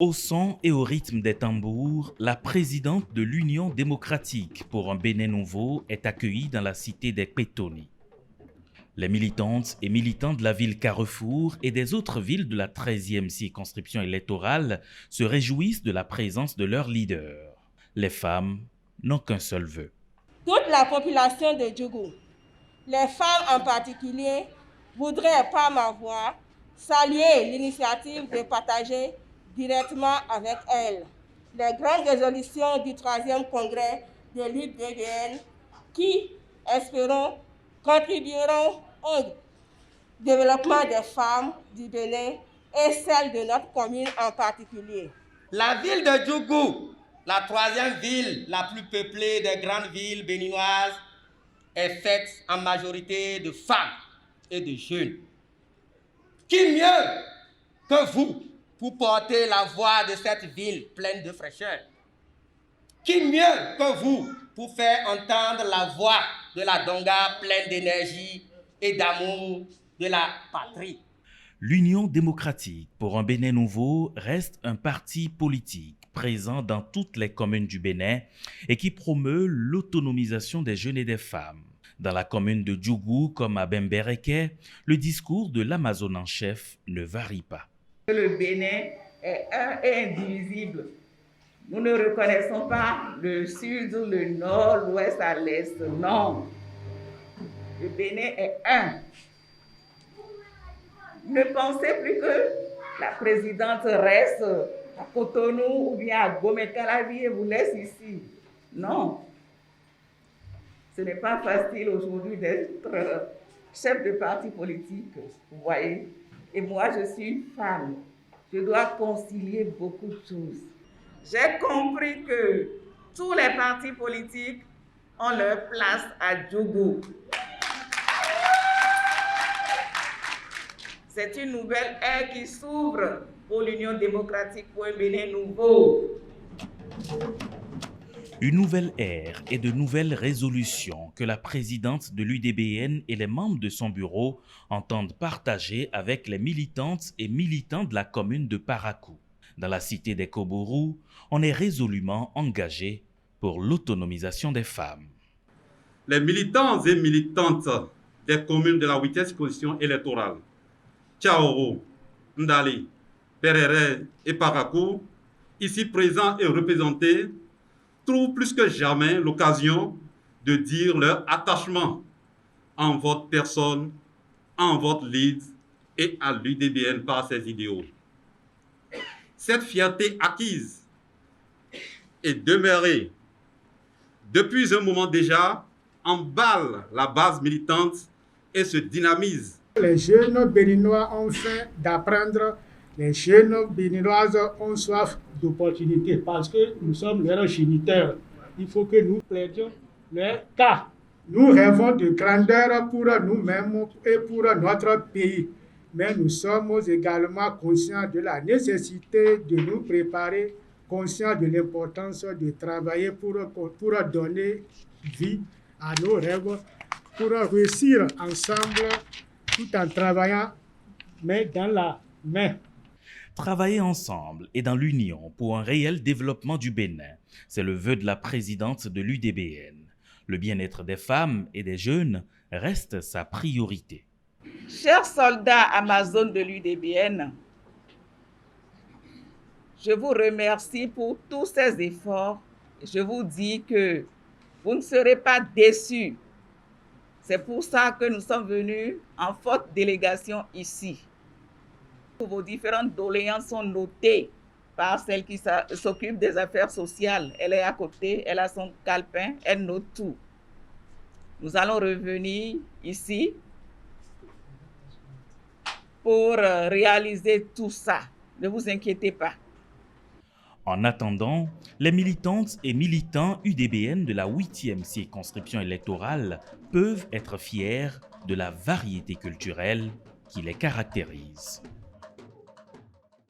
Au son et au rythme des tambours, la présidente de l'Union démocratique pour un Bénin nouveau est accueillie dans la cité des Pétoni. Les militantes et militants de la ville Carrefour et des autres villes de la 13e circonscription électorale se réjouissent de la présence de leur leader. Les femmes n'ont qu'un seul vœu. Toute la population de Djougou, les femmes en particulier, voudraient par ma voix saluer l'initiative de partager directement avec elles les grandes résolutions du 3e congrès de l'UDBN qui, espérons, contribueront au développement des femmes du Bénin et celle de notre commune en particulier. La ville de Djougou, la 3e ville la plus peuplée des grandes villes béninoises, est faite en majorité de femmes et de jeunes. Qui mieux que vous pour porter la voix de cette ville pleine de fraîcheur? Qui mieux que vous pour faire entendre la voix de la Donga pleine d'énergie et d'amour de la patrie? L'Union démocratique pour un Bénin nouveau reste un parti politique présent dans toutes les communes du Bénin et qui promeut l'autonomisation des jeunes et des femmes. Dans la commune de Djougou comme à Bembereke, le discours de l'Amazone en chef ne varie pas. Le Bénin est un et indivisible. Nous ne reconnaissons pas le sud, le nord, l'ouest à l'est. Non. Le Bénin est un. Ne pensez plus que la présidente reste à Cotonou ou bien à Gomé-Calavi et vous laisse ici. Non. Ce n'est pas facile aujourd'hui d'être chef de parti politique, vous voyez. Et moi, je suis une femme. Je dois concilier beaucoup de choses. J'ai compris que tous les partis politiques ont leur place à Djougou. C'est une nouvelle ère qui s'ouvre pour l'Union démocratique pour un Bénin nouveau. Une nouvelle ère et de nouvelles résolutions que la présidente de l'UDBN et les membres de son bureau entendent partager avec les militantes et militants de la commune de Parakou. Dans la cité des Kobourou, on est résolument engagé pour l'autonomisation des femmes. Les militants et militantes des communes de la 8e circonscription électorale, Tchaoro, Ndali, Perere et Parakou, ici présents et représentés, trouvent plus que jamais l'occasion de dire leur attachement en votre personne, en votre lead et à l'UDBN par ses idéaux. Cette fierté acquise et demeurée depuis un moment déjà emballe la base militante et se dynamise. Les jeunes béninois ont faim d'apprendre. Les jeunes béninoises ont soif d'opportunités parce que nous sommes leurs géniteurs. Il faut que nous plaidions leur cas. Nous rêvons de grandeur pour nous-mêmes et pour notre pays. Mais nous sommes également conscients de la nécessité de nous préparer, conscients de l'importance de travailler pour donner vie à nos rêves, pour réussir ensemble tout en travaillant main dans la main. Travailler ensemble et dans l'union pour un réel développement du Bénin, c'est le vœu de la présidente de l'UDBN. Le bien-être des femmes et des jeunes reste sa priorité. Chers soldats Amazone de l'UDBN, je vous remercie pour tous ces efforts. Je vous dis que vous ne serez pas déçus. C'est pour ça que nous sommes venus en forte délégation ici. Vos différentes doléances sont notées par celle qui s'occupe des affaires sociales. Elle est à côté, elle a son calepin, elle note tout. Nous allons revenir ici pour réaliser tout ça. Ne vous inquiétez pas. En attendant, les militantes et militants UDBN de la 8e circonscription électorale peuvent être fiers de la variété culturelle qui les caractérise.